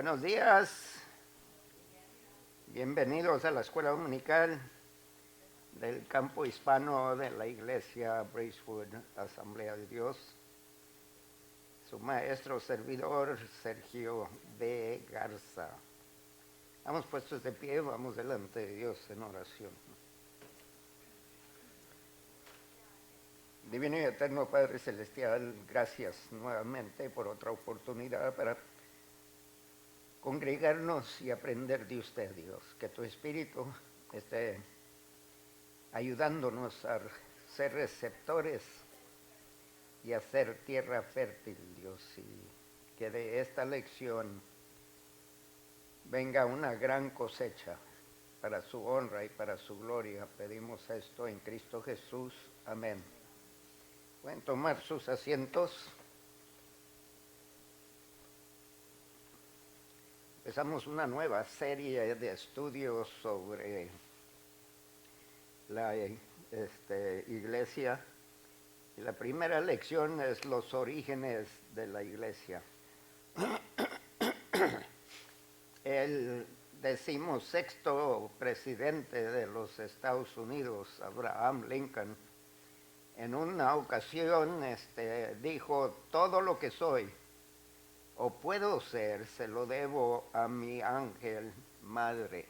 Buenos días, bienvenidos a la escuela dominical del campo hispano de la iglesia Bracewood, Asamblea de Dios. Su maestro servidor, Sergio B. Garza. Vamos puestos de pie, vamos delante de Dios en oración. Divino y eterno Padre Celestial, gracias nuevamente por otra oportunidad para congregarnos y aprender de usted, Dios. Que tu Espíritu esté ayudándonos a ser receptores y a ser tierra fértil, Dios. Y que de esta lección venga una gran cosecha para su honra y para su gloria. Pedimos esto en Cristo Jesús. Amén. Pueden tomar sus asientos. Empezamos una nueva serie de estudios sobre la iglesia. Y la primera lección es los orígenes de la iglesia. El 16º presidente de los Estados Unidos, Abraham Lincoln, en una ocasión dijo: todo lo que soy o puedo ser, se lo debo a mi ángel madre.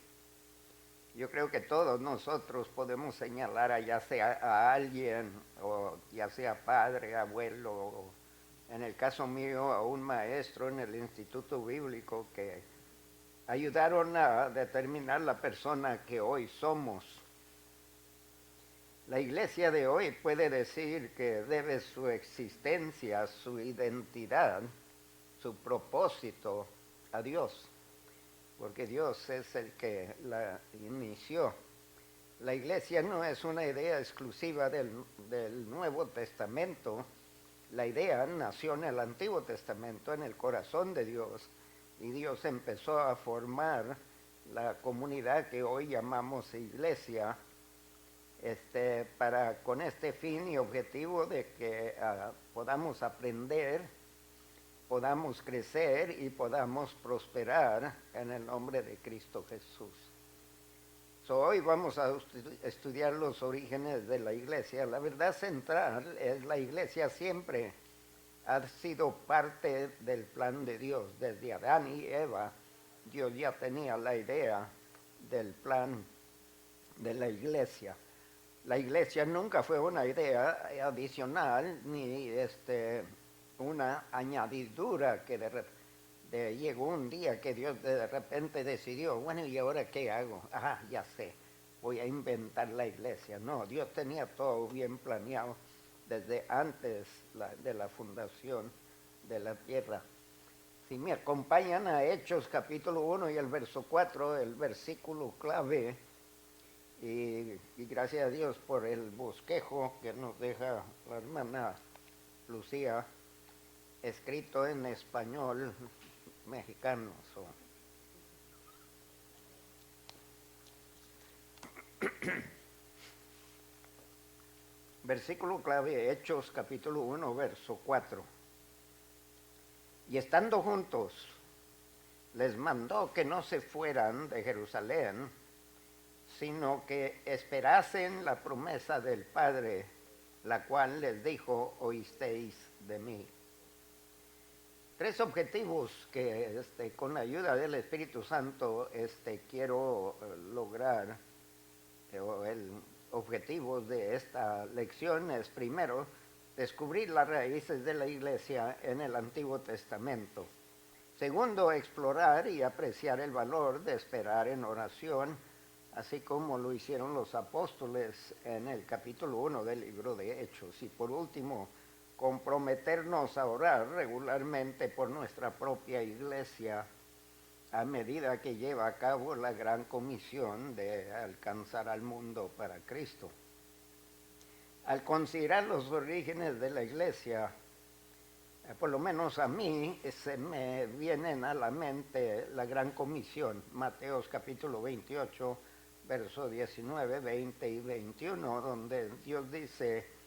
Yo creo que todos nosotros podemos señalar ya sea a alguien, o ya sea padre, abuelo, o en el caso mío a un maestro en el Instituto Bíblico, que ayudaron a determinar la persona que hoy somos. La iglesia de hoy puede decir que debe su existencia, su identidad, su propósito a Dios, porque Dios es el que la inició. La iglesia no es una idea exclusiva del Nuevo Testamento. La idea nació en el Antiguo Testamento, en el corazón de Dios, y Dios empezó a formar la comunidad que hoy llamamos iglesia, con este fin y objetivo de que podamos aprender, podamos crecer y podamos prosperar en el nombre de Cristo Jesús. Hoy vamos a estudiar los orígenes de la iglesia. La verdad central es: la iglesia siempre ha sido parte del plan de Dios. Desde Adán y Eva, Dios ya tenía la idea del plan de la iglesia. La iglesia nunca fue una idea adicional ni una añadidura que llegó un día que Dios de repente decidió: bueno, ¿y ahora qué hago? Ya sé, voy a inventar la iglesia. No, Dios tenía todo bien planeado desde antes de la fundación de la tierra. Si me acompañan a Hechos capítulo 1 y el verso 4, el versículo clave, y gracias a Dios por el bosquejo que nos deja la hermana Lucía, escrito en español mexicano. Versículo clave, Hechos capítulo 1, verso 4. Y estando juntos, les mandó que no se fueran de Jerusalén, sino que esperasen la promesa del Padre, la cual les dijo: oísteis de mí. Tres objetivos que con la ayuda del Espíritu Santo quiero lograr. El objetivo de esta lección es: primero, descubrir las raíces de la iglesia en el Antiguo Testamento. Segundo, explorar y apreciar el valor de esperar en oración, así como lo hicieron los apóstoles en el capítulo 1 del libro de Hechos. Y por último, comprometernos a orar regularmente por nuestra propia iglesia a medida que lleva a cabo la gran comisión de alcanzar al mundo para Cristo. Al considerar los orígenes de la iglesia, por lo menos a mí, se me vienen a la mente la gran comisión, Mateos capítulo 28, versos 19, 20 y 21, donde Dios dice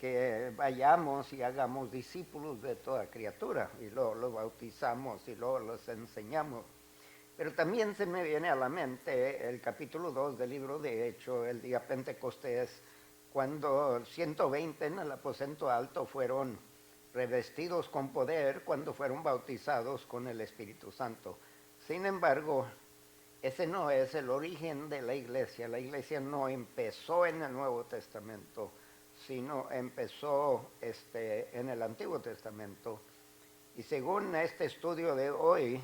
que vayamos y hagamos discípulos de toda criatura, y luego los bautizamos y luego los enseñamos. Pero también se me viene a la mente el capítulo 2 del libro de Hechos, el día Pentecostés, cuando 120 en el aposento alto fueron revestidos con poder cuando fueron bautizados con el Espíritu Santo. Sin embargo, ese no es el origen de la iglesia. La iglesia no empezó en el Nuevo Testamento, sino empezó en el Antiguo Testamento. Y según este estudio de hoy,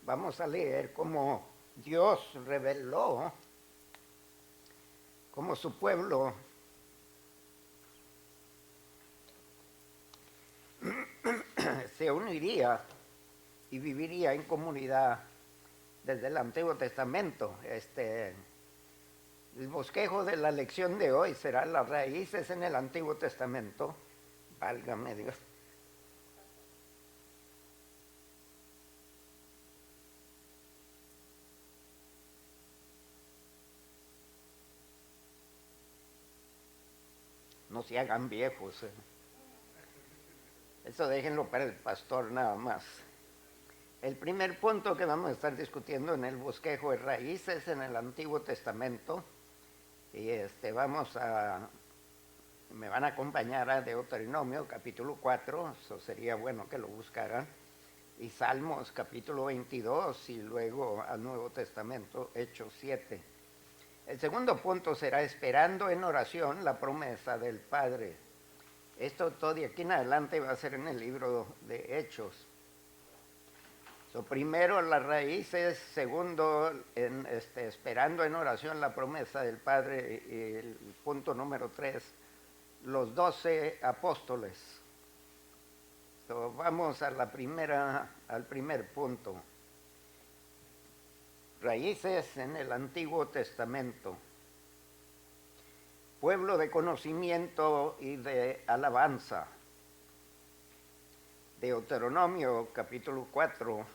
vamos a leer cómo Dios reveló cómo su pueblo se uniría y viviría en comunidad desde el Antiguo Testamento. El bosquejo de la lección de hoy será las raíces en el Antiguo Testamento. Válgame Dios. No se hagan viejos. Eso déjenlo para el pastor nada más. El primer punto que vamos a estar discutiendo en el bosquejo es raíces en el Antiguo Testamento. Y me van a acompañar a Deuteronomio capítulo 4, eso sería bueno que lo buscaran, y Salmos capítulo 22 y luego al Nuevo Testamento, Hechos 7. El segundo punto será esperando en oración la promesa del Padre. Esto todo de aquí en adelante va a ser en el libro de Hechos. Primero las raíces, segundo esperando en oración la promesa del Padre, y el punto número 3, los 12 apóstoles. Vamos a al primer punto. Raíces en el Antiguo Testamento. Pueblo de conocimiento y de alabanza. Deuteronomio capítulo 4,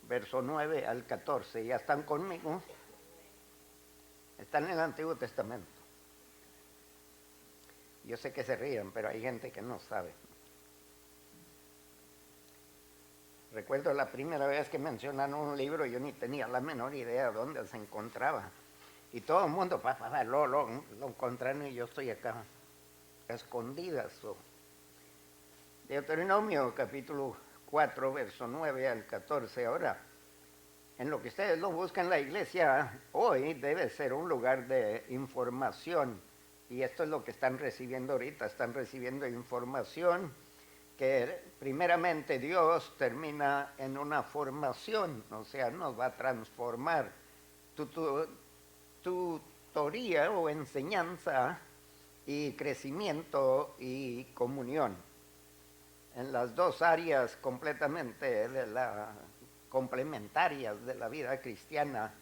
verso 9 al 14. ¿Ya están conmigo? Están en el Antiguo Testamento. Yo sé que se ríen, pero hay gente que no sabe. Recuerdo la primera vez que mencionaron un libro, yo ni tenía la menor idea de dónde se encontraba. Y todo el mundo lo encontraron y yo estoy acá, a escondidas. Deuteronomio capítulo 4, verso 9 al 14. Ahora, en lo que ustedes lo buscan, la iglesia hoy debe ser un lugar de información. Y esto es lo que están recibiendo ahorita. Están recibiendo información que primeramente Dios termina en una formación, o sea, nos va a transformar. Tutoría o enseñanza y crecimiento y comunión. En las dos áreas completamente complementarias de la vida cristiana,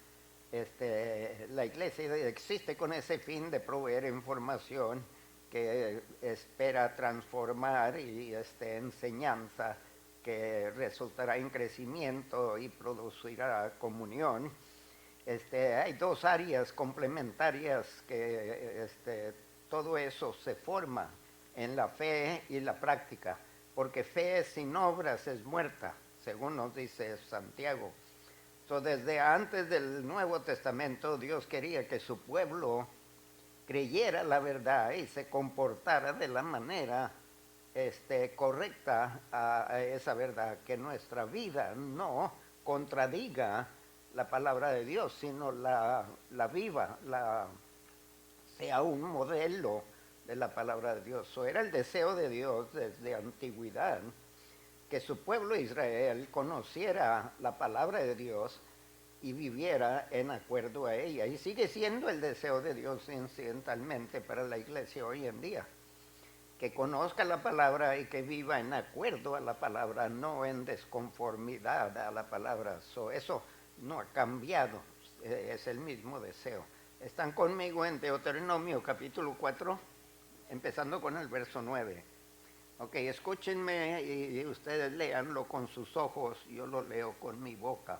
la iglesia existe con ese fin de proveer información que espera transformar y enseñanza que resultará en crecimiento y producirá comunión. Hay dos áreas complementarias que todo eso se forma en la fe y la práctica, porque fe sin obras es muerta, según nos dice Santiago. Desde antes del Nuevo Testamento, Dios quería que su pueblo creyera la verdad y se comportara de la manera correcta a esa verdad, que nuestra vida no contradiga la palabra de Dios, sino la viva, sea un modelo de la palabra de Dios. Era el deseo de Dios desde antigüedad que su pueblo Israel conociera la palabra de Dios y viviera en acuerdo a ella. Y sigue siendo el deseo de Dios incidentalmente para la iglesia hoy en día, que conozca la palabra y que viva en acuerdo a la palabra, no en desconformidad a la palabra. Eso no ha cambiado, es el mismo deseo. ¿Están conmigo en Deuteronomio capítulo 4, empezando con el verso 9? Ok, escúchenme y ustedes léanlo con sus ojos, yo lo leo con mi boca.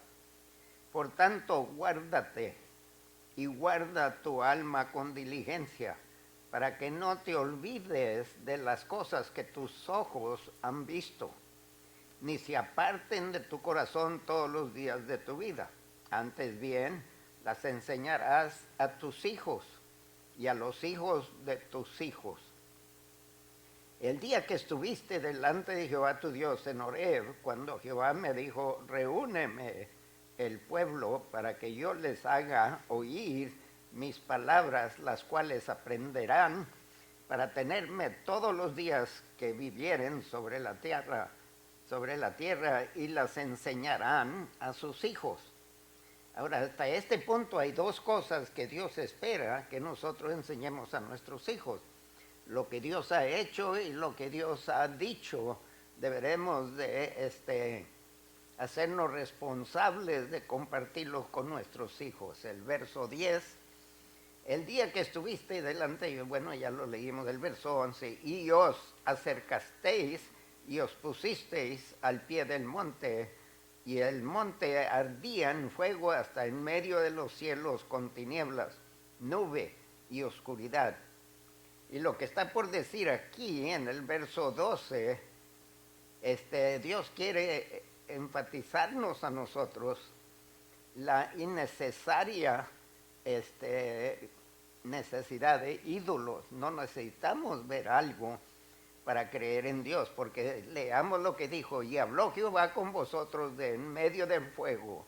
Por tanto, guárdate y guarda tu alma con diligencia, para que no te olvides de las cosas que tus ojos han visto, ni se aparten de tu corazón todos los días de tu vida. Antes bien, las enseñarás a tus hijos y a los hijos de tus hijos. El día que estuviste delante de Jehová tu Dios en Horeb, cuando Jehová me dijo, reúneme el pueblo para que yo les haga oír mis palabras, las cuales aprenderán para tenerme todos los días que vivieren sobre la tierra, y las enseñarán a sus hijos. Ahora, hasta este punto hay dos cosas que Dios espera que nosotros enseñemos a nuestros hijos. Lo que Dios ha hecho y lo que Dios ha dicho, deberemos de hacernos responsables de compartirlos con nuestros hijos. El verso 10, el día que estuviste delante, bueno, ya lo leímos, el verso 11, y os acercasteis y os pusisteis al pie del monte, y el monte ardía en fuego hasta en medio de los cielos con tinieblas, nube y oscuridad. Y lo que está por decir aquí en el verso 12, Dios quiere enfatizarnos a nosotros la innecesaria necesidad de ídolos. No necesitamos ver algo para creer en Dios, porque leamos lo que dijo, y habló Jehová con vosotros de en medio del fuego,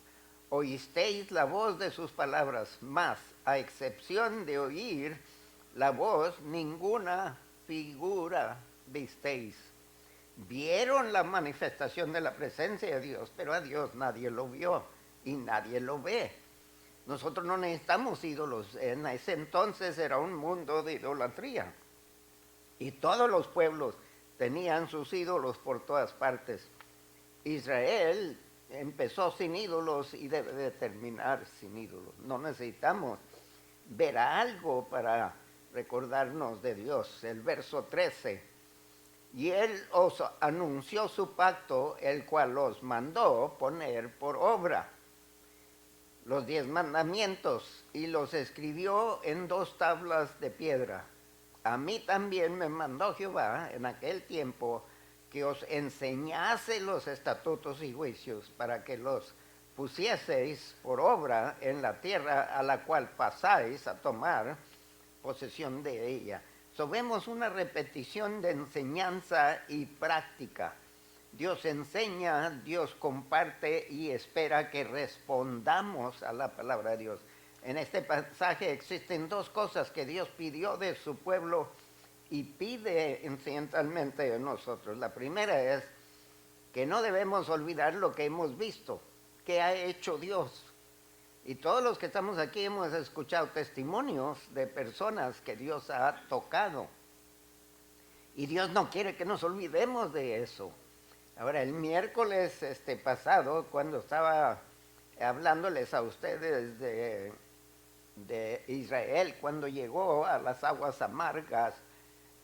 oísteis la voz de sus palabras, mas a excepción de oír la voz, ninguna figura visteis. Vieron la manifestación de la presencia de Dios, pero a Dios nadie lo vio y nadie lo ve. Nosotros no necesitamos ídolos. En ese entonces era un mundo de idolatría. Y todos los pueblos tenían sus ídolos por todas partes. Israel empezó sin ídolos y debe de terminar sin ídolos. No necesitamos ver algo para recordarnos de Dios. El verso 13, y él os anunció su pacto, el cual os mandó poner por obra los 10 mandamientos, y los escribió en 2 tablas de piedra. A mí también me mandó Jehová en aquel tiempo que os enseñase los estatutos y juicios, para que los pusieseis por obra en la tierra a la cual pasáis a tomar posesión de ella. Vemos una repetición de enseñanza y práctica. Dios enseña, Dios comparte y espera que respondamos a la palabra de Dios. En este pasaje existen 2 cosas que Dios pidió de su pueblo y pide incidentalmente de nosotros. La primera es que no debemos olvidar lo que hemos visto, que ha hecho Dios. Y todos los que estamos aquí hemos escuchado testimonios de personas que Dios ha tocado. Y Dios no quiere que nos olvidemos de eso. Ahora, el miércoles pasado, cuando estaba hablándoles a ustedes de Israel, cuando llegó a las aguas amargas,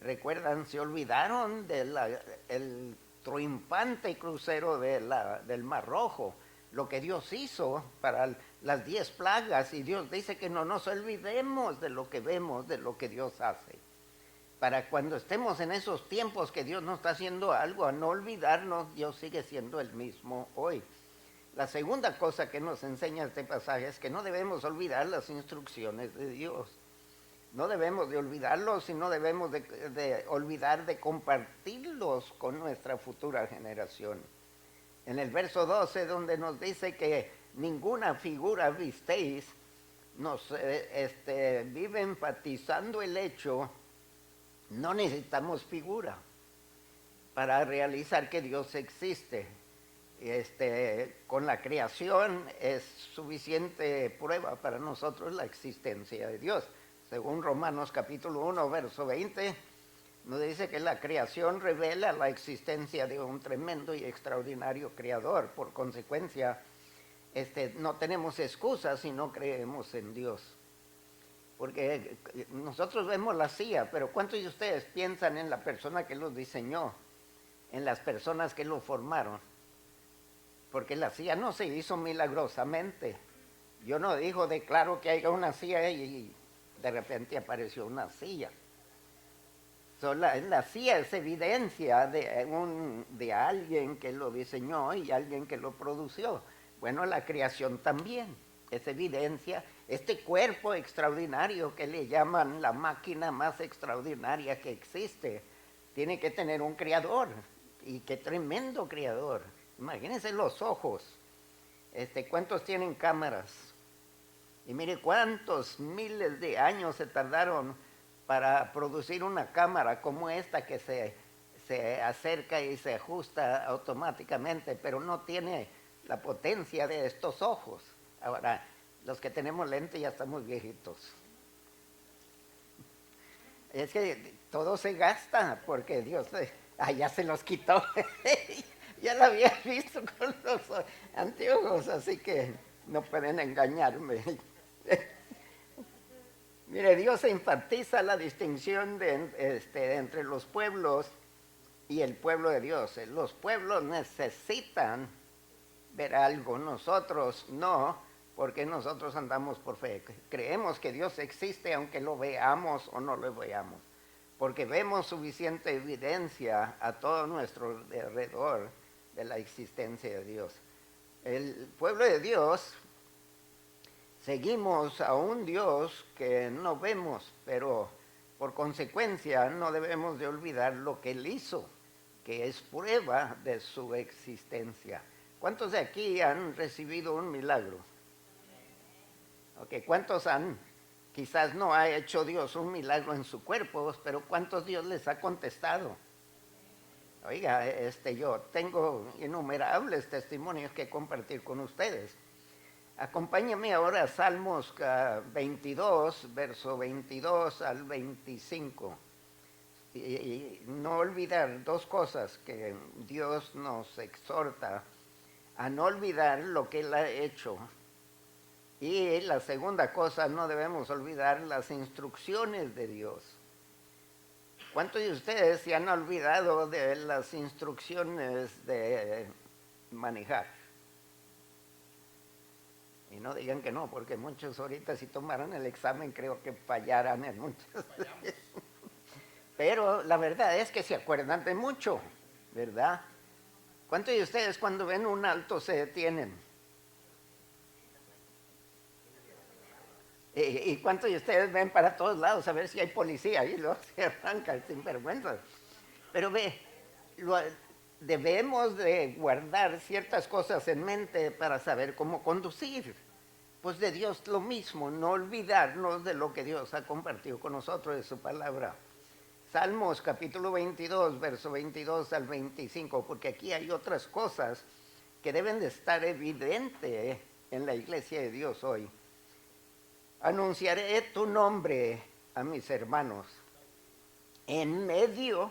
recuerdan, se olvidaron del triunfante crucero del Mar Rojo, lo que Dios hizo para las 10 plagas, y Dios dice que no nos olvidemos de lo que vemos, de lo que Dios hace. Para cuando estemos en esos tiempos que Dios nos está haciendo algo, a no olvidarnos, Dios sigue siendo el mismo hoy. La segunda cosa que nos enseña este pasaje es que no debemos olvidar las instrucciones de Dios. No debemos de olvidarlos y no debemos de olvidar de compartirlos con nuestra futura generación. En el verso 12, donde nos dice que ninguna figura visteis, nos vive enfatizando el hecho, no necesitamos figura para realizar que Dios existe. Con la creación es suficiente prueba para nosotros la existencia de Dios. Según Romanos capítulo 1, verso 20, nos dice que la creación revela la existencia de un tremendo y extraordinario creador. Por consecuencia, no tenemos excusas si no creemos en Dios. Porque nosotros vemos la CIA, pero ¿cuántos de ustedes piensan en la persona que los diseñó? En las personas que lo formaron. Porque la CIA no se hizo milagrosamente. Yo no digo, declaro que haya una silla y de repente apareció una silla. La silla es evidencia de alguien que lo diseñó y alguien que lo produció. Bueno, la creación también es evidencia. Este cuerpo extraordinario que le llaman la máquina más extraordinaria que existe, tiene que tener un creador. Y qué tremendo creador. Imagínense los ojos. ¿Cuántos tienen cámaras? Y mire cuántos miles de años se tardaron para producir una cámara como esta que se acerca y se ajusta automáticamente, pero no tiene la potencia de estos ojos. Ahora, los que tenemos lentes ya estamos viejitos. Es que todo se gasta porque Dios ya se los quitó. Ya lo había visto con los anteojos, así que no pueden engañarme. Mire, Dios enfatiza la distinción entre los pueblos y el pueblo de Dios. Los pueblos necesitan ver algo, nosotros no, porque nosotros andamos por fe. Creemos que Dios existe aunque lo veamos o no lo veamos, porque vemos suficiente evidencia a todo nuestro alrededor de la existencia de Dios. El pueblo de Dios, seguimos a un Dios que no vemos, pero por consecuencia no debemos de olvidar lo que Él hizo, que es prueba de su existencia. ¿Cuántos de aquí han recibido un milagro? Okay, ¿cuántos quizás no ha hecho Dios un milagro en su cuerpo, pero cuántos Dios les ha contestado? Oiga, yo tengo innumerables testimonios que compartir con ustedes. Acompáñenme ahora a Salmos 22, verso 22 al 25. Y no olvidar dos cosas que Dios nos exhorta a no olvidar lo que Él ha hecho. Y la segunda cosa, no debemos olvidar las instrucciones de Dios. ¿Cuántos de ustedes se han olvidado de las instrucciones de manejar? Y no digan que no, porque muchos ahorita si tomaran el examen creo que fallaran en muchos. Pero la verdad es que se acuerdan de mucho, ¿verdad? ¿Cuántos de ustedes cuando ven un alto se detienen? ¿Y cuántos de ustedes ven para todos lados a ver si hay policía y luego se arrancan sin vergüenza? Pero debemos de guardar ciertas cosas en mente para saber cómo conducir. Pues de Dios lo mismo, no olvidarnos de lo que Dios ha compartido con nosotros de su palabra. Salmos capítulo 22, verso 22 al 25, porque aquí hay otras cosas que deben de estar evidentes en la iglesia de Dios hoy. Anunciaré tu nombre a mis hermanos. En medio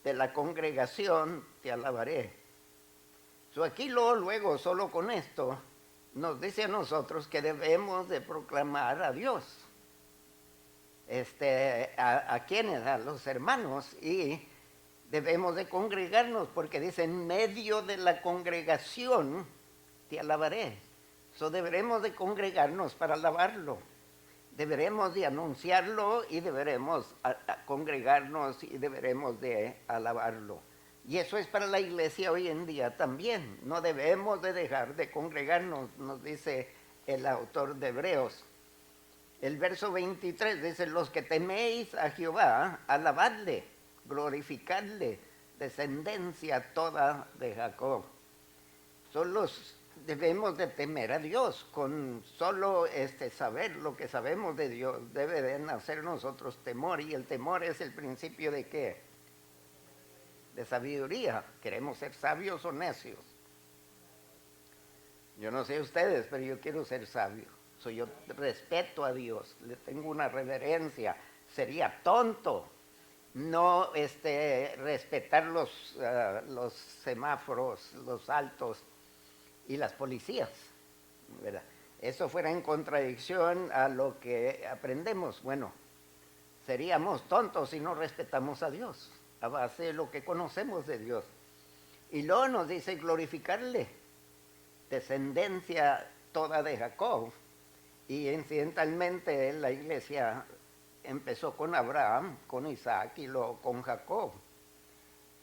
de la congregación te alabaré. Aquí luego, solo con esto, nos dice a nosotros que debemos de proclamar a Dios. ¿A quiénes? A los hermanos. Y debemos de congregarnos, porque dice, en medio de la congregación te alabaré. Deberemos de congregarnos para alabarlo. Deberemos de anunciarlo y deberemos congregarnos y deberemos de alabarlo. Y eso es para la iglesia hoy en día también. No debemos de dejar de congregarnos, nos dice el autor de Hebreos. El verso 23 dice, los que teméis a Jehová, alabadle, glorificadle, descendencia toda de Jacob. Debemos de temer a Dios, con solo saber lo que sabemos de Dios, debe de nacer en nosotros temor, y el temor es el principio de ¿qué? De sabiduría. ¿Queremos ser sabios o necios? Yo no sé ustedes, pero yo quiero ser sabio. Yo respeto a Dios, le tengo una reverencia. Sería tonto no respetar los semáforos, los altos y las policías, ¿verdad? Eso fuera en contradicción a lo que aprendemos. Bueno, seríamos tontos si no respetamos a Dios, a base de lo que conocemos de Dios. Y luego nos dice glorificarle, descendencia toda de Jacob. Y incidentalmente la iglesia empezó con Abraham, con Isaac y luego con Jacob.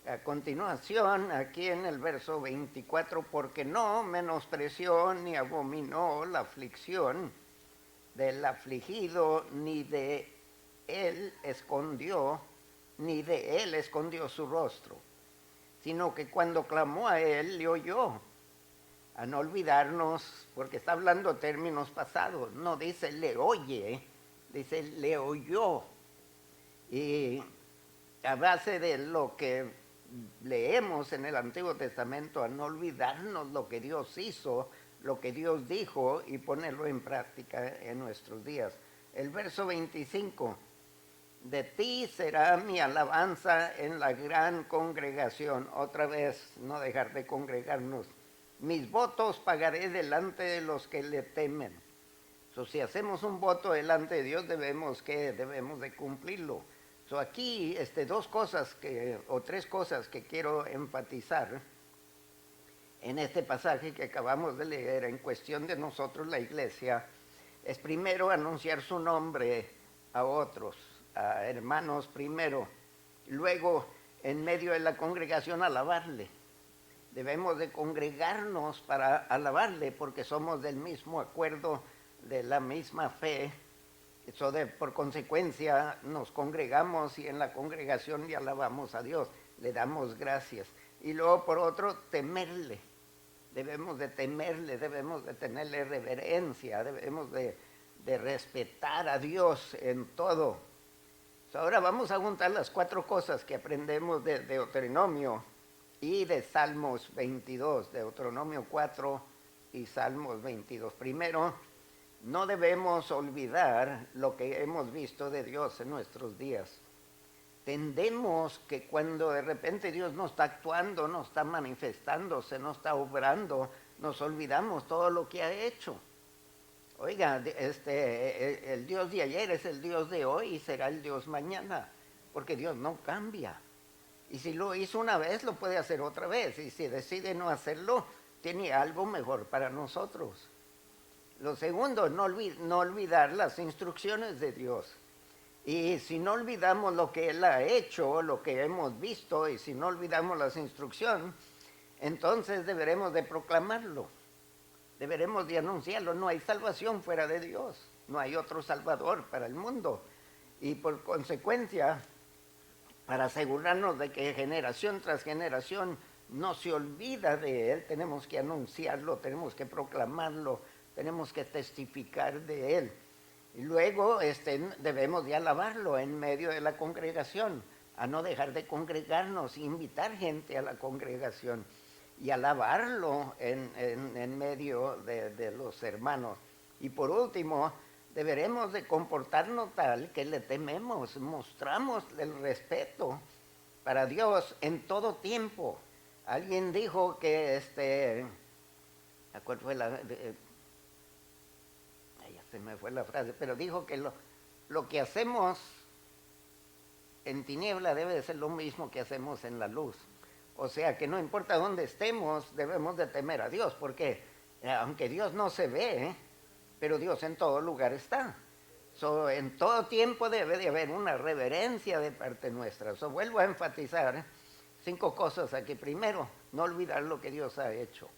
A continuación, aquí en el verso 24, porque no menospreció ni abominó la aflicción del afligido, ni de él escondió su rostro, sino que cuando clamó a él, le oyó. A no olvidarnos, porque está hablando términos pasados, no dice le oye, dice le oyó. Y a base de lo que leemos en el Antiguo Testamento, a no olvidarnos lo que Dios hizo, lo que Dios dijo y ponerlo en práctica en nuestros días. El verso 25, de ti será mi alabanza en la gran congregación. Otra vez, no dejar de congregarnos. Mis votos pagaré delante de los que le temen. Si hacemos un voto delante de Dios, debemos de cumplirlo. Aquí tres cosas que quiero enfatizar en este pasaje que acabamos de leer en cuestión de nosotros, la iglesia. Es primero anunciar su nombre a otros, a hermanos primero, luego en medio de la congregación alabarle. Debemos de congregarnos para alabarle porque somos del mismo acuerdo, de la misma fe. Por consecuencia nos congregamos y en la congregación le alabamos a Dios, le damos gracias. Y luego por otro, temerle. Debemos de temerle, debemos de tenerle reverencia, debemos de respetar a Dios en todo. Ahora vamos a juntar las 4 cosas que aprendemos de Deuteronomio y de Salmos 22, Deuteronomio 4 y Salmos 22. Primero, no debemos olvidar lo que hemos visto de Dios en nuestros días. Tendemos que cuando de repente Dios no está actuando, no está manifestándose, no está obrando, nos olvidamos todo lo que ha hecho. Oiga, el Dios de ayer es el Dios de hoy y será el Dios mañana, porque Dios no cambia. Y si lo hizo una vez, lo puede hacer otra vez. Y si decide no hacerlo, tiene algo mejor para nosotros. Lo segundo, no olvidar las instrucciones de Dios. Y si no olvidamos lo que Él ha hecho, lo que hemos visto, y si no olvidamos las instrucciones, entonces deberemos de proclamarlo, deberemos de anunciarlo. No hay salvación fuera de Dios, no hay otro Salvador para el mundo. Y por consecuencia, para asegurarnos de que generación tras generación no se olvida de Él, tenemos que anunciarlo, tenemos que proclamarlo, tenemos que testificar de Él. Y luego debemos de alabarlo en medio de la congregación, a no dejar de congregarnos, invitar gente a la congregación y alabarlo en medio de los hermanos. Y por último, deberemos de comportarnos tal que le tememos, mostramos el respeto para Dios en todo tiempo. Alguien dijo que, ¿cuál fue se me fue la frase, pero dijo que lo que hacemos en tiniebla debe de ser lo mismo que hacemos en la luz. O sea, que no importa dónde estemos, debemos de temer a Dios, porque aunque Dios no se ve, pero Dios en todo lugar está. En todo tiempo debe de haber una reverencia de parte nuestra. Vuelvo a enfatizar 5 cosas aquí. Primero, no olvidar lo que Dios ha hecho.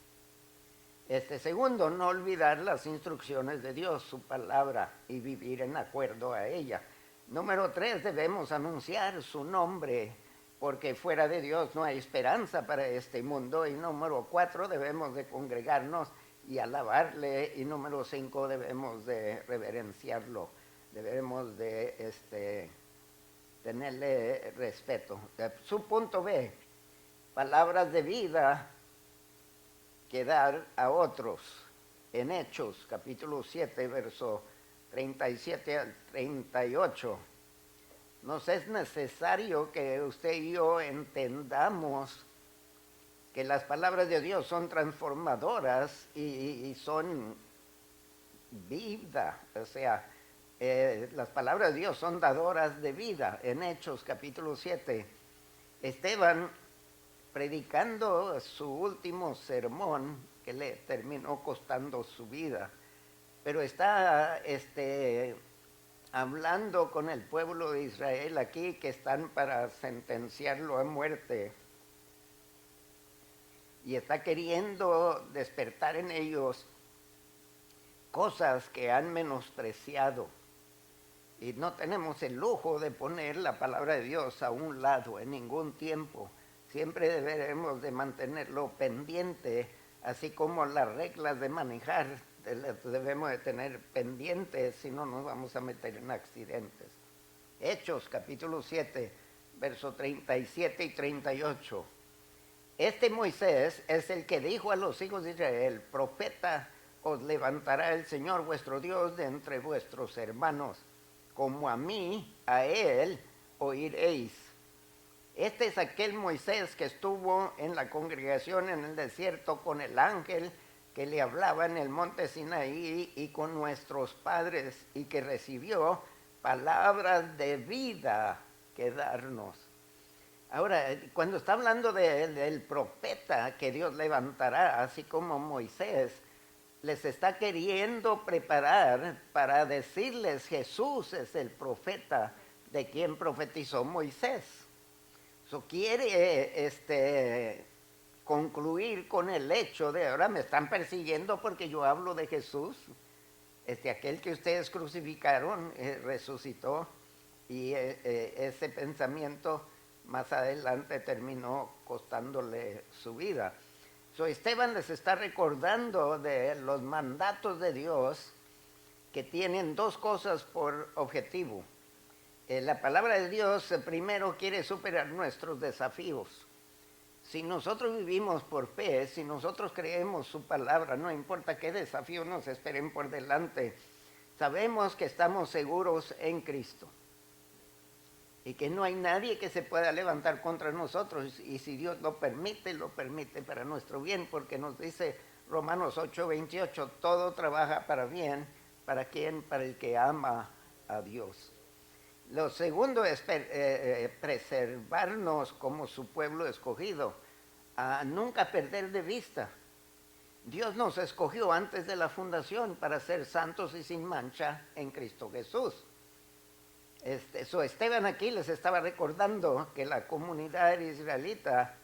Segundo, no olvidar las instrucciones de Dios, su palabra, y vivir en acuerdo a ella. Número 3, debemos anunciar su nombre, porque fuera de Dios no hay esperanza para este mundo. Y número 4, debemos de congregarnos y alabarle. Y número 5, debemos de reverenciarlo, debemos de tenerle respeto. Su punto B, palabras de vida que dar a otros. En Hechos, capítulo 7, verso 37 al 38. Nos es necesario que usted y yo entendamos que las palabras de Dios son transformadoras y son vida. O sea, las palabras de Dios son dadoras de vida. En Hechos, capítulo 7, Esteban, predicando su último sermón, que le terminó costando su vida, pero está hablando con el pueblo de Israel aquí, que están para sentenciarlo a muerte, y está queriendo despertar en ellos cosas que han menospreciado. Y no tenemos el lujo de poner la palabra de Dios a un lado en ningún tiempo. Siempre deberemos de mantenerlo pendiente, así como las reglas de manejar debemos de tener pendientes, si no nos vamos a meter en accidentes. Hechos capítulo 7, versos 37 y 38. Este Moisés es el que dijo a los hijos de Israel: profeta os levantará el Señor vuestro Dios de entre vuestros hermanos, como a mí, a él oiréis. Este es aquel Moisés que estuvo en la congregación en el desierto con el ángel que le hablaba en el monte Sinaí y con nuestros padres, y que recibió palabras de vida que darnos. Ahora, cuando está hablando del profeta que Dios levantará, así como Moisés, les está queriendo preparar para decirles: Jesús es el profeta de quien profetizó Moisés. So, quiere concluir con el hecho de: ahora me están persiguiendo porque yo hablo de Jesús, aquel que ustedes crucificaron, resucitó, y ese pensamiento más adelante terminó costándole su vida. So, Esteban les está recordando de los mandatos de Dios, que tienen dos cosas por objetivo. La palabra de Dios primero quiere superar nuestros desafíos. Si nosotros vivimos por fe, si nosotros creemos su palabra, no importa qué desafíos nos esperen por delante, sabemos que estamos seguros en Cristo y que no hay nadie que se pueda levantar contra nosotros, y si Dios lo permite para nuestro bien, porque nos dice Romanos 8:28, todo trabaja para bien. ¿Para quién? Para el que ama a Dios. Lo segundo es preservarnos como su pueblo escogido, a nunca perder de vista. Dios nos escogió antes de la fundación para ser santos y sin mancha en Cristo Jesús. Esteban aquí les estaba recordando que la comunidad israelita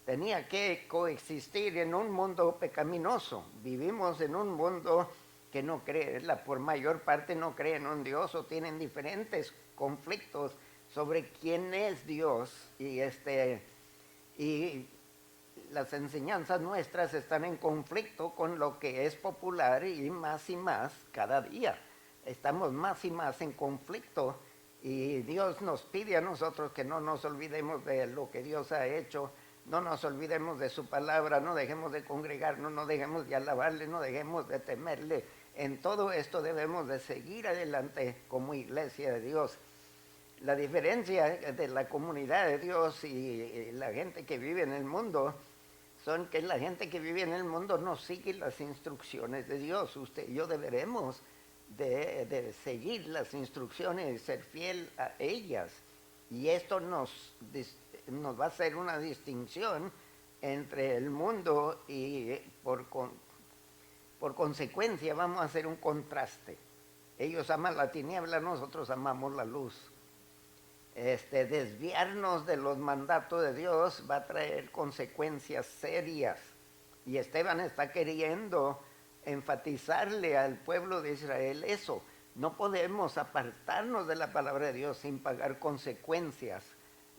tenía que coexistir en un mundo pecaminoso. Vivimos en un mundo que no cree, por mayor parte no cree en un Dios, o tienen diferentes conflictos sobre quién es Dios, y las enseñanzas nuestras están en conflicto con lo que es popular, y más cada día estamos más y más en conflicto. Y Dios nos pide a nosotros que no nos olvidemos de lo que Dios ha hecho, no nos olvidemos de su palabra, no dejemos de congregarnos, no dejemos de alabarle, no dejemos de temerle. En todo esto debemos de seguir adelante como iglesia de Dios. La diferencia de la comunidad de Dios y la gente que vive en el mundo son que la gente que vive en el mundo no sigue las instrucciones de Dios. Usted y yo deberemos de seguir las instrucciones y ser fiel a ellas, y esto nos va a hacer una distinción entre el mundo, y por consecuencia vamos a hacer un contraste. Ellos aman la tiniebla, nosotros amamos la luz. Desviarnos de los mandatos de Dios va a traer consecuencias serias, y Esteban está queriendo enfatizarle al pueblo de Israel eso. No podemos apartarnos de la palabra de Dios sin pagar consecuencias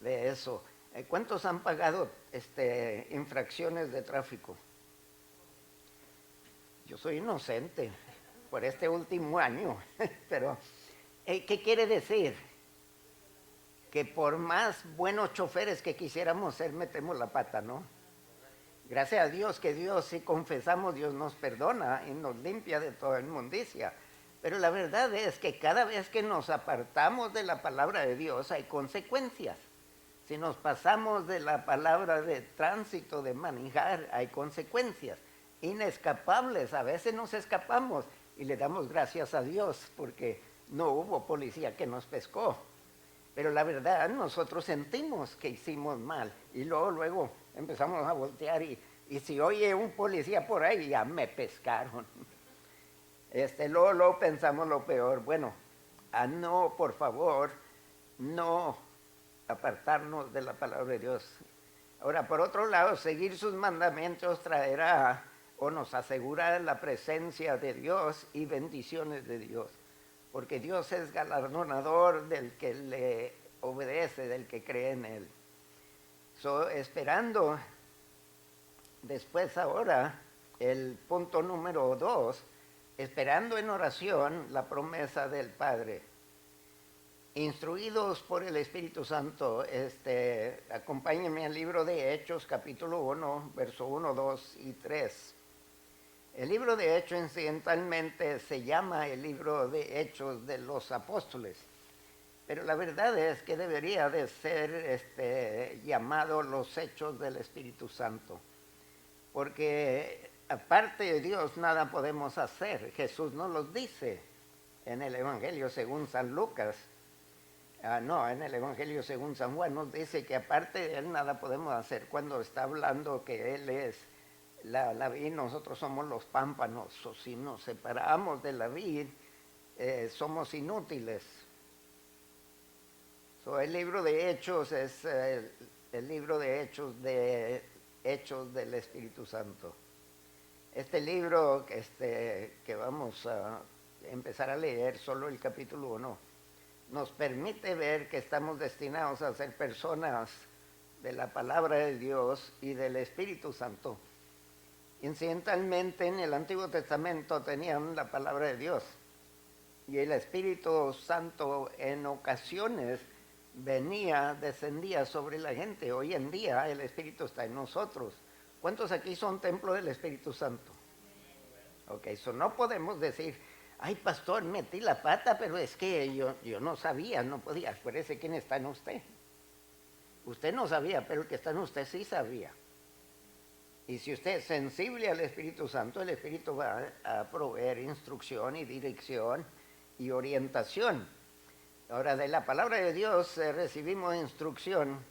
de eso. ¿Cuántos han pagado infracciones de tráfico? Yo soy inocente por este último año, pero ¿qué quiere decir? Que por más buenos choferes que quisiéramos ser, metemos la pata, ¿no? Gracias a Dios que Dios, si confesamos, Dios nos perdona y nos limpia de toda inmundicia. Pero la verdad es que cada vez que nos apartamos de la palabra de Dios hay consecuencias. Si nos pasamos de la palabra de tránsito, de manejar, hay consecuencias inescapables. A veces nos escapamos y le damos gracias a Dios porque no hubo policía que nos pescó. Pero la verdad, nosotros sentimos que hicimos mal, y luego empezamos a voltear, y si oye un policía por ahí, ya me pescaron. Luego pensamos lo peor. Bueno, no, por favor, no apartarnos de la palabra de Dios. Ahora, por otro lado, seguir sus mandamientos traerá o nos asegurará la presencia de Dios y bendiciones de Dios. Porque Dios es galardonador del que le obedece, del que cree en Él. Esperando después ahora el punto número 2, esperando en oración la promesa del Padre. Instruidos por el Espíritu Santo, acompáñenme al libro de Hechos, capítulo 1, verso 1, 2 y 3. El libro de Hechos incidentalmente se llama el libro de Hechos de los Apóstoles, pero la verdad es que debería de ser llamado los Hechos del Espíritu Santo, porque aparte de Dios nada podemos hacer. Jesús nos los dice en el Evangelio según San Lucas. En el Evangelio según San Juan nos dice que aparte de Él nada podemos hacer, cuando está hablando que Él es la vid, nosotros somos los pámpanos, o si nos separamos de la vid, somos inútiles. El libro de Hechos es el libro de Hechos del Espíritu Santo. Este libro que vamos a empezar a leer, solo el capítulo 1, nos permite ver que estamos destinados a ser personas de la palabra de Dios y del Espíritu Santo. Incidentalmente, en el Antiguo Testamento tenían la palabra de Dios y el Espíritu Santo en ocasiones descendía sobre la gente. Hoy en día el Espíritu está en nosotros. ¿Cuántos aquí son templo del Espíritu Santo? Ok, eso no podemos decir, ay pastor, metí la pata, pero es que yo no sabía, no podía. Acuérdese quién está en usted. Usted no sabía, pero el que está en usted sí sabía. Y si usted es sensible al Espíritu Santo, el Espíritu va a proveer instrucción y dirección y orientación. Ahora, de la palabra de Dios recibimos instrucción,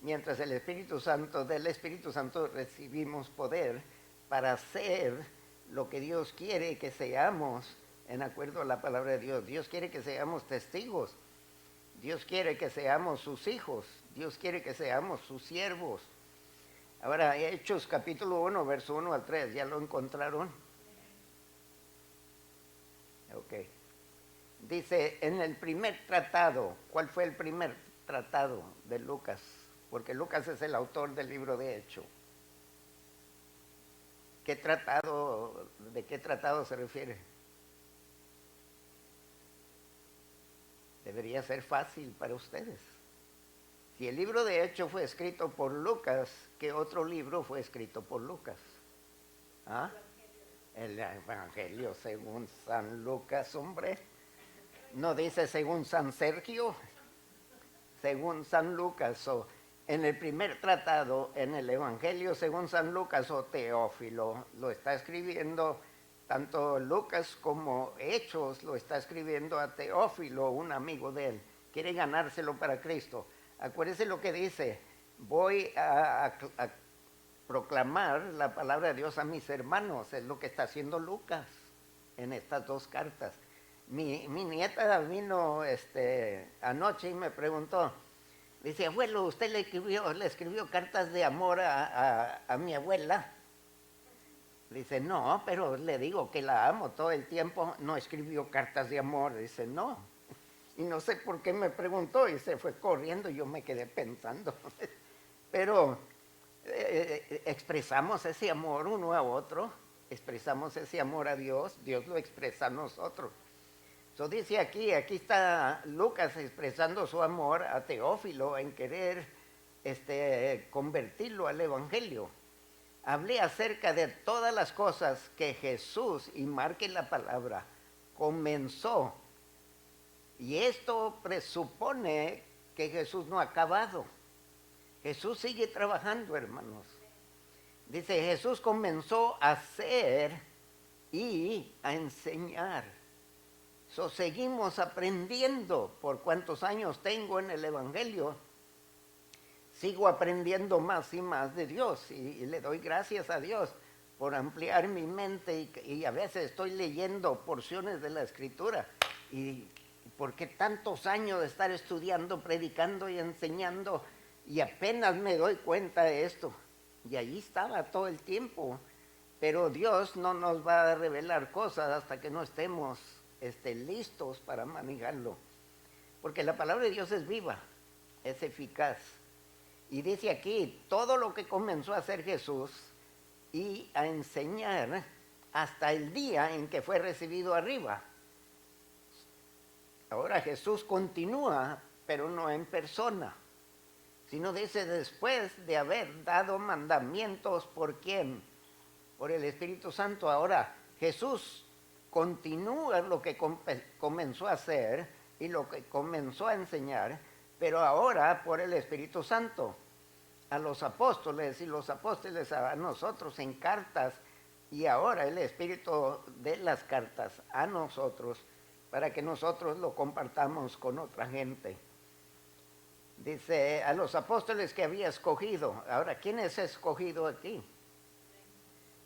mientras del Espíritu Santo recibimos poder para hacer lo que Dios quiere que seamos en acuerdo a la palabra de Dios. Dios quiere que seamos testigos. Dios quiere que seamos sus hijos. Dios quiere que seamos sus siervos. Ahora, Hechos capítulo 1, verso 1 al 3, ¿ya lo encontraron? Ok. Dice, en el primer tratado, ¿cuál fue el primer tratado de Lucas? Porque Lucas es el autor del libro de Hechos. ¿De qué tratado se refiere? Debería ser fácil para ustedes. Si el libro de Hechos fue escrito por Lucas, ¿qué otro libro fue escrito por Lucas? ¿Ah? El Evangelio según San Lucas, hombre. No dice según San Sergio, según San Lucas. En el primer tratado, en el Evangelio según San Lucas o Teófilo, lo está escribiendo tanto Lucas como Hechos, lo está escribiendo a Teófilo, un amigo de él. Quiere ganárselo para Cristo. Acuérdese lo que dice, voy a proclamar la palabra de Dios a mis hermanos, es lo que está haciendo Lucas en estas dos cartas. Mi nieta vino anoche y me preguntó, dice, abuelo, ¿usted le escribió cartas de amor a mi abuela? Dice, no, pero le digo que la amo todo el tiempo, no escribió cartas de amor. Dice, no. Y no sé por qué me preguntó y se fue corriendo y yo me quedé pensando. Pero expresamos ese amor uno a otro, expresamos ese amor a Dios, Dios lo expresa a nosotros. Eso dice aquí está Lucas expresando su amor a Teófilo en querer convertirlo al Evangelio. Hablé acerca de todas las cosas que Jesús, y marque la palabra, comenzó. Y esto presupone que Jesús no ha acabado. Jesús sigue trabajando, hermanos. Dice, Jesús comenzó a hacer y a enseñar. Seguimos aprendiendo. Por cuántos años tengo en el Evangelio, sigo aprendiendo más y más de Dios. Y le doy gracias a Dios, por ampliar mi mente y a veces estoy leyendo porciones de la Escritura y ¿por qué tantos años de estar estudiando, predicando y enseñando y apenas me doy cuenta de esto? Y allí estaba todo el tiempo, pero Dios no nos va a revelar cosas hasta que no estemos listos para manejarlo, porque la palabra de Dios es viva, es eficaz. Y dice aquí, todo lo que comenzó a hacer Jesús y a enseñar hasta el día en que fue recibido arriba. Ahora Jesús continúa, pero no en persona, sino dice después de haber dado mandamientos. ¿Por quién? Por el Espíritu Santo. Ahora Jesús continúa lo que comenzó a hacer y lo que comenzó a enseñar, pero ahora por el Espíritu Santo, a los apóstoles y los apóstoles a nosotros en cartas, y ahora el Espíritu de las cartas a nosotros para que nosotros lo compartamos con otra gente. Dice a los apóstoles que había escogido. Ahora, ¿quién es escogido aquí?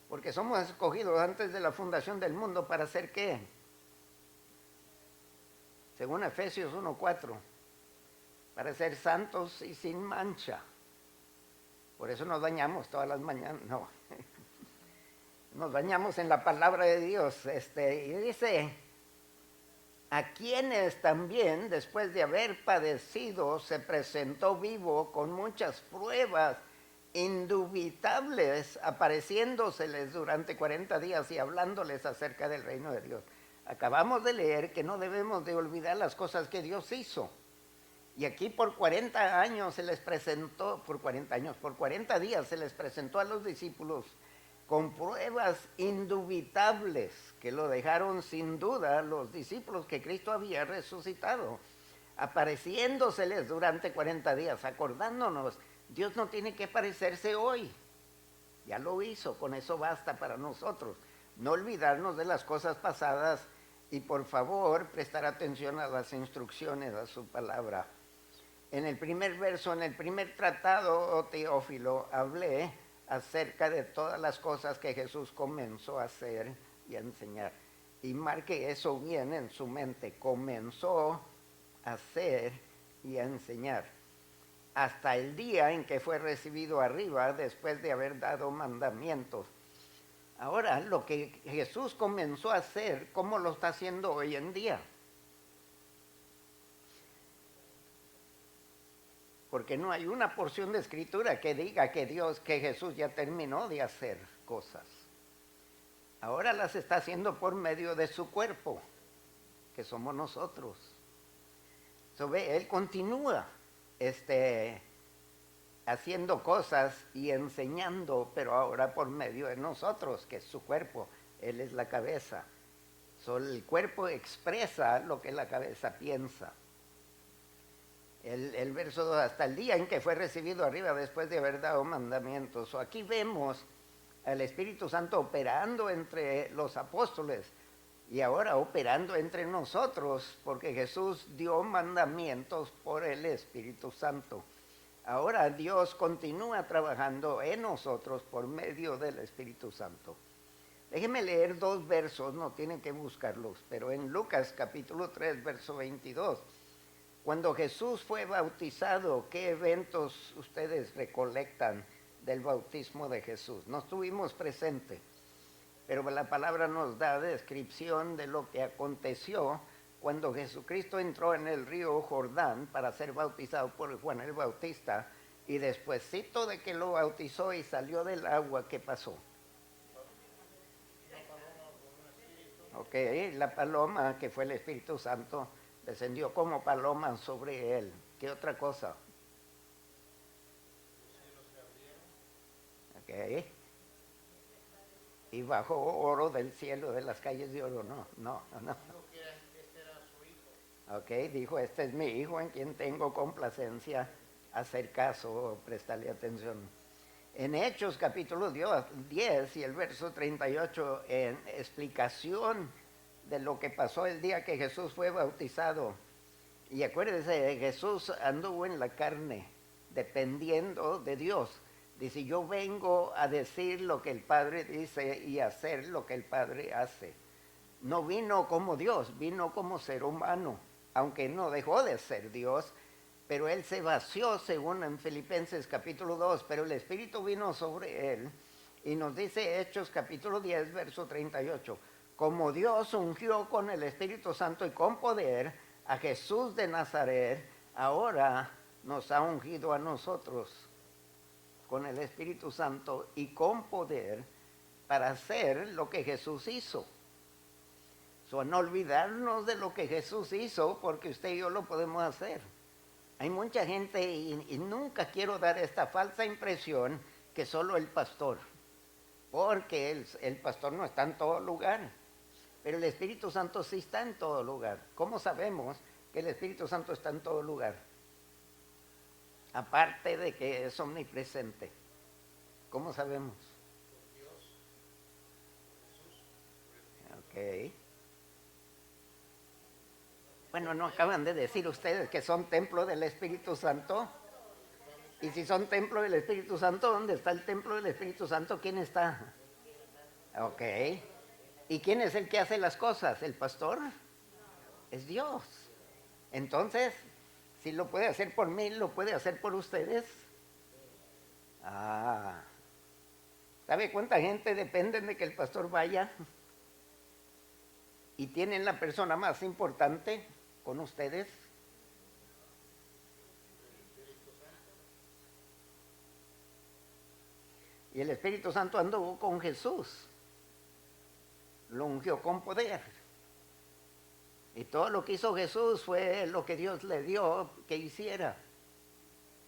Porque somos escogidos antes de la fundación del mundo para hacer ¿qué? Según Efesios 1:4, para ser santos y sin mancha. Por eso nos bañamos todas las mañanas, no. Nos bañamos en la palabra de Dios. Y dice, a quienes también, después de haber padecido, se presentó vivo con muchas pruebas indubitables, apareciéndoseles durante 40 días y hablándoles acerca del reino de Dios. Acabamos de leer que no debemos de olvidar las cosas que Dios hizo. Y aquí por 40 años se les presentó, por 40 días se les presentó a los discípulos con pruebas indubitables que lo dejaron sin duda los discípulos que Cristo había resucitado, apareciéndoseles durante 40 días, acordándonos, Dios no tiene que parecerse hoy, ya lo hizo, con eso basta para nosotros. No olvidarnos de las cosas pasadas y por favor prestar atención a las instrucciones, a su palabra. En el primer verso, en el primer tratado, oh Teófilo, hablé acerca de todas las cosas que Jesús comenzó a hacer y a enseñar. Y marque eso bien en su mente, comenzó a hacer y a enseñar. Hasta el día en que fue recibido arriba después de haber dado mandamientos. Ahora, lo que Jesús comenzó a hacer, ¿cómo lo está haciendo hoy en día? Porque no hay una porción de escritura que diga que Jesús ya terminó de hacer cosas. Ahora las está haciendo por medio de su cuerpo, que somos nosotros. Él continúa haciendo cosas y enseñando, pero ahora por medio de nosotros, que es su cuerpo. Él es la cabeza. El cuerpo expresa lo que la cabeza piensa. El verso 2, hasta el día en que fue recibido arriba después de haber dado mandamientos. Aquí vemos al Espíritu Santo operando entre los apóstoles y ahora operando entre nosotros, porque Jesús dio mandamientos por el Espíritu Santo. Ahora Dios continúa trabajando en nosotros por medio del Espíritu Santo. Déjenme leer 2 versos, no tienen que buscarlos, pero en Lucas capítulo 3, verso 22. Cuando Jesús fue bautizado, ¿qué eventos ustedes recolectan del bautismo de Jesús? No estuvimos presentes, pero la palabra nos da descripción de lo que aconteció cuando Jesucristo entró en el río Jordán para ser bautizado por Juan el Bautista, y despuésito de que lo bautizó y salió del agua, ¿qué pasó? Ok, la paloma, que fue el Espíritu Santo, descendió como paloma sobre él. ¿Qué otra cosa? Ok. Y bajó oro del cielo, de las calles de oro. No. Ok, dijo, este es mi hijo en quien tengo complacencia, hacer caso, prestarle atención. En Hechos capítulo 10 y el verso 38, en explicación de lo que pasó el día que Jesús fue bautizado. Y acuérdense, Jesús anduvo en la carne, dependiendo de Dios. Dice, yo vengo a decir lo que el Padre dice y hacer lo que el Padre hace. No vino como Dios, vino como ser humano, aunque no dejó de ser Dios, pero él se vació, según en Filipenses capítulo 2, pero el Espíritu vino sobre él, y nos dice Hechos capítulo 10, verso 38, como Dios ungió con el Espíritu Santo y con poder a Jesús de Nazaret, ahora nos ha ungido a nosotros con el Espíritu Santo y con poder para hacer lo que Jesús hizo. No olvidarnos de lo que Jesús hizo, porque usted y yo lo podemos hacer. Hay mucha gente, y nunca quiero dar esta falsa impresión, que solo el pastor, porque el pastor no está en todo lugar, pero el Espíritu Santo sí está en todo lugar. ¿Cómo sabemos que el Espíritu Santo está en todo lugar? Aparte de que es omnipresente. ¿Cómo sabemos? Ok. Bueno, ¿no acaban de decir ustedes que son templo del Espíritu Santo? Y si son templo del Espíritu Santo, ¿dónde está el templo del Espíritu Santo? ¿Quién está? Ok. ¿Y quién es el que hace las cosas? ¿El pastor? Es Dios. Entonces, si lo puede hacer por mí, ¿lo puede hacer por ustedes? Ah. ¿Sabe cuánta gente depende de que el pastor vaya? Y tienen la persona más importante con ustedes. Y el Espíritu Santo anduvo con Jesús. Lo ungió con poder. Y todo lo que hizo Jesús fue lo que Dios le dio que hiciera.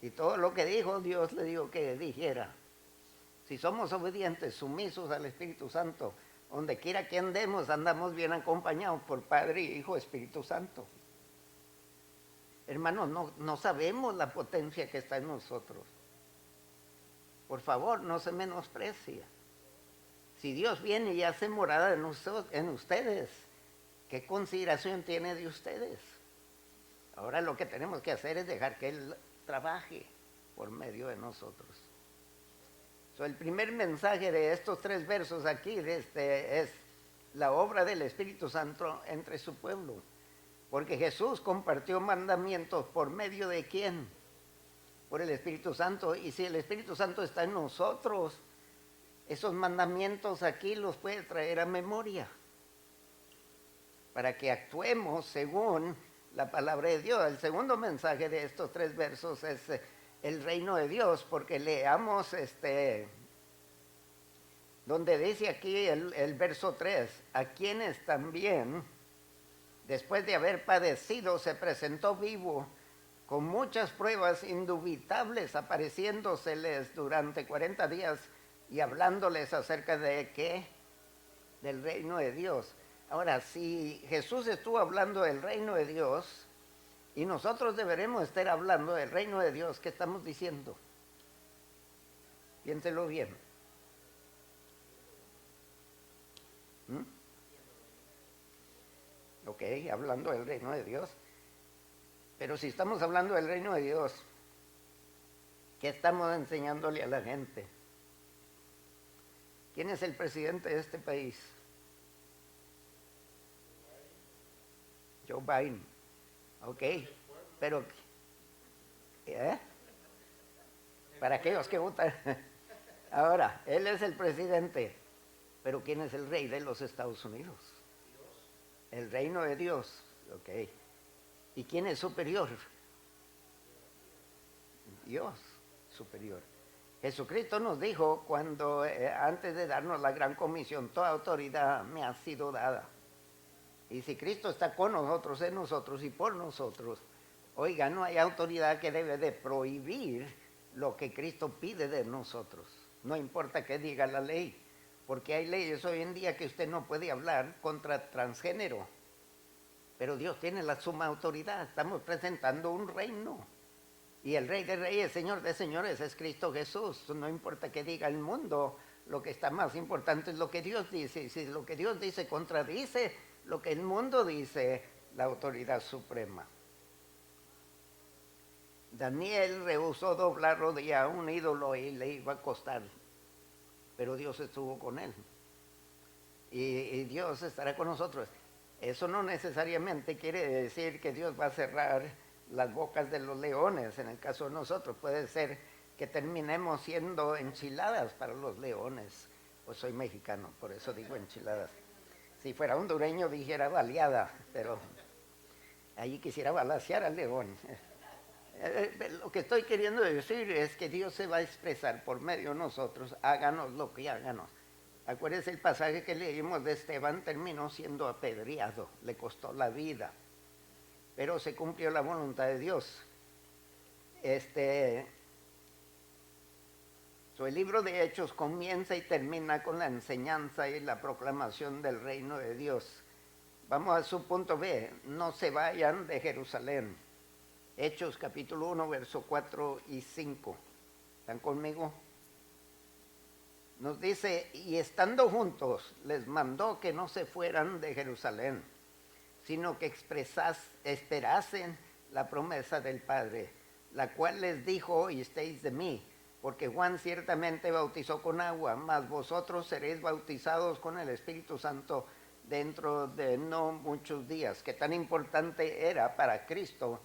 Y todo lo que dijo, Dios le dio que dijera. Si somos obedientes, sumisos al Espíritu Santo, donde quiera que andemos, andamos bien acompañados por Padre, Hijo, Espíritu Santo. Hermanos, no sabemos la potencia que está en nosotros. Por favor, no se menosprecia. Si Dios viene y hace morada en ustedes, ¿qué consideración tiene de ustedes? Ahora lo que tenemos que hacer es dejar que Él trabaje por medio de nosotros. El primer mensaje de estos 3 versos aquí es la obra del Espíritu Santo entre su pueblo. Porque Jesús compartió mandamientos por medio de ¿quién? Por el Espíritu Santo. Y si el Espíritu Santo está en nosotros, esos mandamientos aquí los puede traer a memoria. Para que actuemos según la palabra de Dios. El segundo mensaje de estos 3 versos es el reino de Dios, porque leamos donde dice aquí el verso 3, a quienes también, después de haber padecido, se presentó vivo con muchas pruebas indubitables, apareciéndoseles durante 40 días y hablándoles acerca de ¿qué? Del reino de Dios. Ahora, si Jesús estuvo hablando del reino de Dios y nosotros deberemos estar hablando del reino de Dios, ¿qué estamos diciendo? Piénselo bien. Ok, hablando del reino de Dios. Pero si estamos hablando del reino de Dios, ¿qué estamos enseñándole a la gente? ¿Quién es el presidente de este país? Joe Biden. Ok, pero para aquellos que votan. Ahora, él es el presidente, pero ¿quién es el rey de los Estados Unidos? El reino de Dios. Ok. ¿Y quién es superior? Dios superior. Jesucristo nos dijo cuando antes de darnos la gran comisión, toda autoridad me ha sido dada. Y si Cristo está con nosotros, en nosotros y por nosotros, oiga, no hay autoridad que debe de prohibir lo que Cristo pide de nosotros. No importa qué diga la ley, porque hay leyes hoy en día que usted no puede hablar contra transgénero. Pero Dios tiene la suma autoridad. Estamos presentando un reino. Y el Rey de Reyes, Señor de Señores, es Cristo Jesús. No importa qué diga el mundo, lo que está más importante es lo que Dios dice. Y si lo que Dios dice contradice lo que el mundo dice, la autoridad suprema. Daniel rehusó doblar rodilla a un ídolo y le iba a costar, pero Dios estuvo con él. Y Dios estará con nosotros. Eso no necesariamente quiere decir que Dios va a cerrar las bocas de los leones. En el caso de nosotros puede ser que terminemos siendo enchiladas para los leones. Pues soy mexicano, por eso digo enchiladas. Si fuera hondureño dijera baleada, pero allí quisiera balacear al león. Lo que estoy queriendo decir es que Dios se va a expresar por medio de nosotros, háganos lo que háganos. Acuérdense el pasaje que leímos de Esteban, terminó siendo apedreado, le costó la vida, pero se cumplió la voluntad de Dios. El libro de Hechos comienza y termina con la enseñanza y la proclamación del reino de Dios. Vamos a su punto B, no se vayan de Jerusalén. Hechos capítulo 1, verso 4 y 5. ¿Están conmigo? Nos dice, y estando juntos, les mandó que no se fueran de Jerusalén, sino que esperasen la promesa del Padre, la cual les dijo, oísteis de mí, porque Juan ciertamente bautizó con agua, mas vosotros seréis bautizados con el Espíritu Santo dentro de no muchos días. Qué tan importante era para Cristo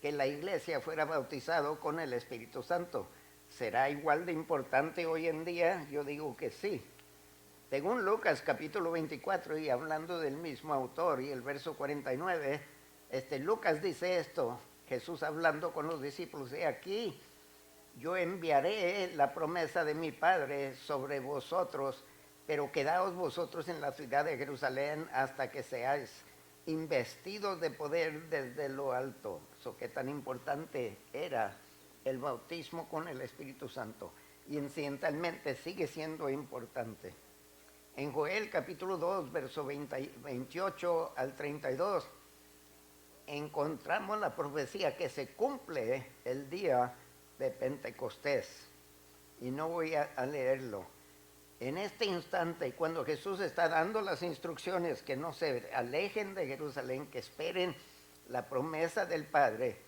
que la iglesia fuera bautizado con el Espíritu Santo. ¿Será igual de importante hoy en día? Yo digo que sí. Según Lucas capítulo 24, y hablando del mismo autor, y el verso 49, Lucas dice esto, Jesús hablando con los discípulos, he aquí, yo enviaré la promesa de mi Padre sobre vosotros, pero quedaos vosotros en la ciudad de Jerusalén hasta que seáis investidos de poder desde lo alto. Qué tan importante era el bautismo con el Espíritu Santo, y incidentalmente sigue siendo importante. En Joel capítulo 2, verso 28 al 32, encontramos la profecía que se cumple el día de Pentecostés, y no voy a leerlo. En este instante, cuando Jesús está dando las instrucciones que no se alejen de Jerusalén, que esperen la promesa del Padre,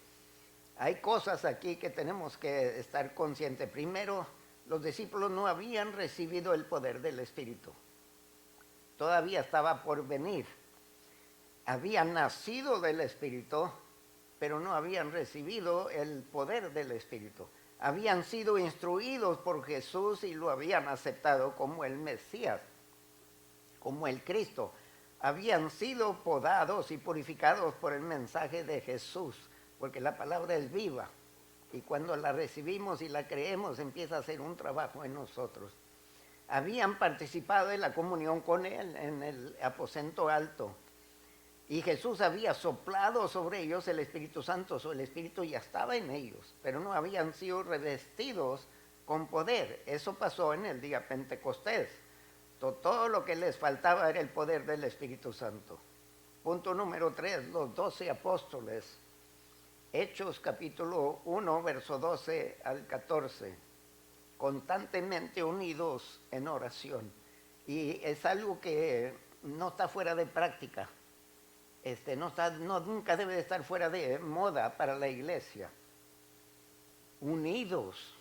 hay cosas aquí que tenemos que estar conscientes. Primero, los discípulos no habían recibido el poder del Espíritu. Todavía estaba por venir. Habían nacido del Espíritu, pero no habían recibido el poder del Espíritu. Habían sido instruidos por Jesús y lo habían aceptado como el Mesías, como el Cristo. Habían sido podados y purificados por el mensaje de Jesús, porque la palabra es viva, y cuando la recibimos y la creemos empieza a hacer un trabajo en nosotros. Habían participado en la comunión con Él en el aposento alto, y Jesús había soplado sobre ellos el Espíritu Santo, el Espíritu ya estaba en ellos, pero no habían sido revestidos con poder. Eso pasó en el día Pentecostés. Todo lo que les faltaba era el poder del Espíritu Santo. Punto número 3, los 12 apóstoles. Hechos capítulo 1, verso 12 al 14. Constantemente unidos en oración. Y es algo que no está fuera de práctica. Nunca debe de estar fuera de moda para la iglesia. Unidos.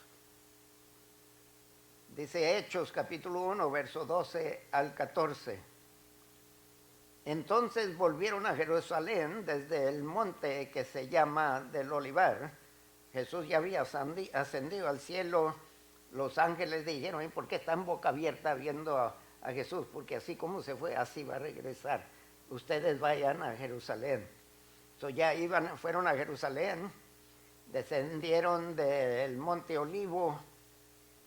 Dice Hechos capítulo 1, verso 12 al 14. Entonces volvieron a Jerusalén desde el monte que se llama del Olivar. Jesús ya había ascendido al cielo. Los ángeles dijeron, ¿y por qué están boca abierta viendo a Jesús? Porque así como se fue, así va a regresar. Ustedes vayan a Jerusalén. Ya fueron a Jerusalén, descendieron del monte Olivo,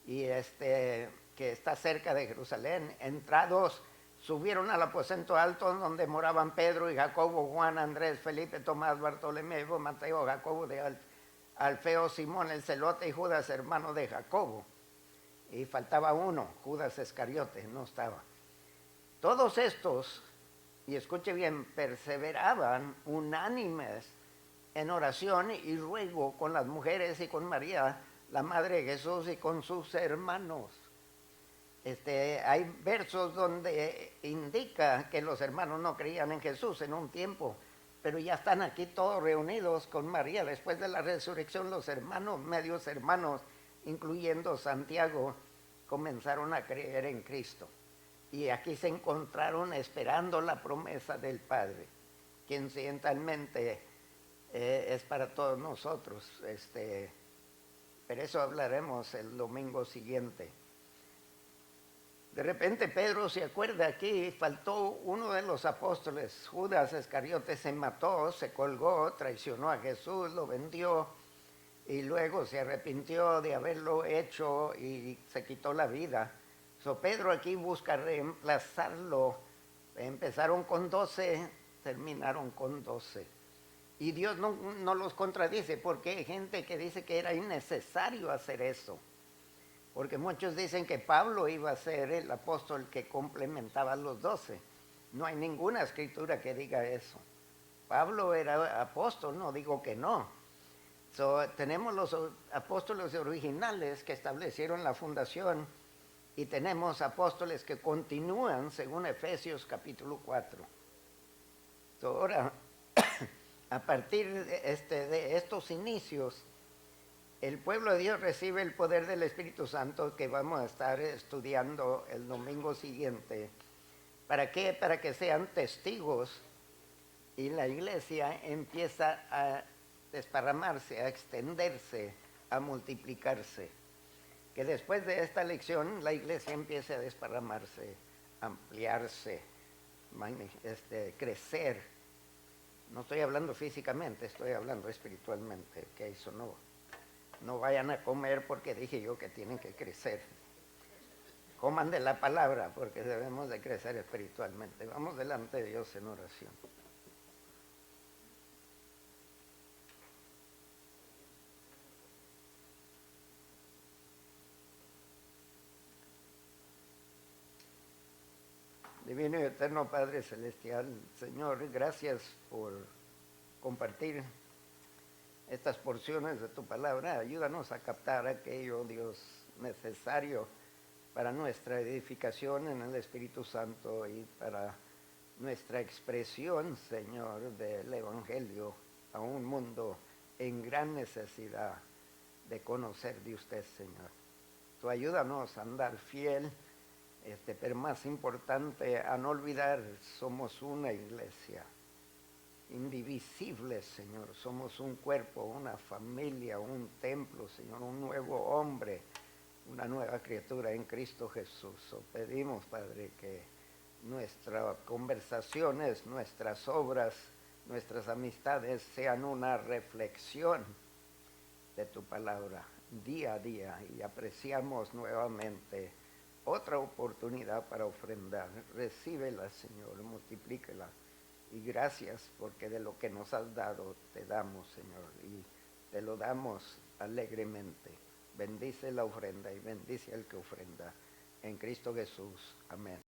y que está cerca de Jerusalén. Entrados, subieron al aposento alto donde moraban Pedro y Jacobo, Juan, Andrés, Felipe, Tomás, Bartolomé, Mateo, Jacobo de Alfeo, Simón el celote y Judas, hermano de Jacobo. Y faltaba uno, Judas Iscariote, no estaba. Todos estos, y escuche bien, perseveraban unánimes en oración y ruego con las mujeres y con María, la madre de Jesús, y con sus hermanos. Hay versos donde indica que los hermanos no creían en Jesús en un tiempo, pero ya están aquí todos reunidos con María. Después de la resurrección, los hermanos, medios hermanos, incluyendo Santiago, comenzaron a creer en Cristo. Y aquí se encontraron esperando la promesa del Padre, que incidentalmente es para todos nosotros. Pero eso hablaremos el domingo siguiente. De repente Pedro se acuerda aquí, faltó uno de los apóstoles, Judas Iscariote, se mató, se colgó, traicionó a Jesús, lo vendió y luego se arrepintió de haberlo hecho y se quitó la vida. Pedro aquí busca reemplazarlo. Empezaron con 12, terminaron con 12. Y Dios no los contradice, porque hay gente que dice que era innecesario hacer eso. Porque muchos dicen que Pablo iba a ser el apóstol que complementaba a los 12. No hay ninguna escritura que diga eso. Pablo era apóstol, no digo que no. Tenemos los apóstoles originales que establecieron la fundación y tenemos apóstoles que continúan según Efesios capítulo 4. Ahora, a partir de estos inicios, el pueblo de Dios recibe el poder del Espíritu Santo que vamos a estar estudiando el domingo siguiente. ¿Para qué? Para que sean testigos y la iglesia empieza a desparramarse, a extenderse, a multiplicarse. Que después de esta lección la iglesia empiece a desparramarse, ampliarse, crecer. No estoy hablando físicamente, estoy hablando espiritualmente, que eso no vayan a comer porque dije yo que tienen que crecer. Coman de la palabra porque debemos de crecer espiritualmente. Vamos delante de Dios en oración. Divino y eterno Padre Celestial, Señor, gracias por compartir estas porciones de tu palabra. Ayúdanos a captar aquello, Dios, necesario para nuestra edificación en el Espíritu Santo y para nuestra expresión, Señor, del Evangelio a un mundo en gran necesidad de conocer de usted, Señor. Tú ayúdanos a andar fiel, pero más importante, a no olvidar, somos una iglesia indivisible, Señor. Somos un cuerpo, una familia, un templo, Señor, un nuevo hombre, una nueva criatura en Cristo Jesús. Pedimos, Padre, que nuestras conversaciones, nuestras obras, nuestras amistades sean una reflexión de tu palabra día a día y apreciamos nuevamente otra oportunidad para ofrendar. Recíbela, Señor, multiplíquela. Y gracias porque de lo que nos has dado te damos, Señor, y te lo damos alegremente. Bendice la ofrenda y bendice al que ofrenda. En Cristo Jesús. Amén.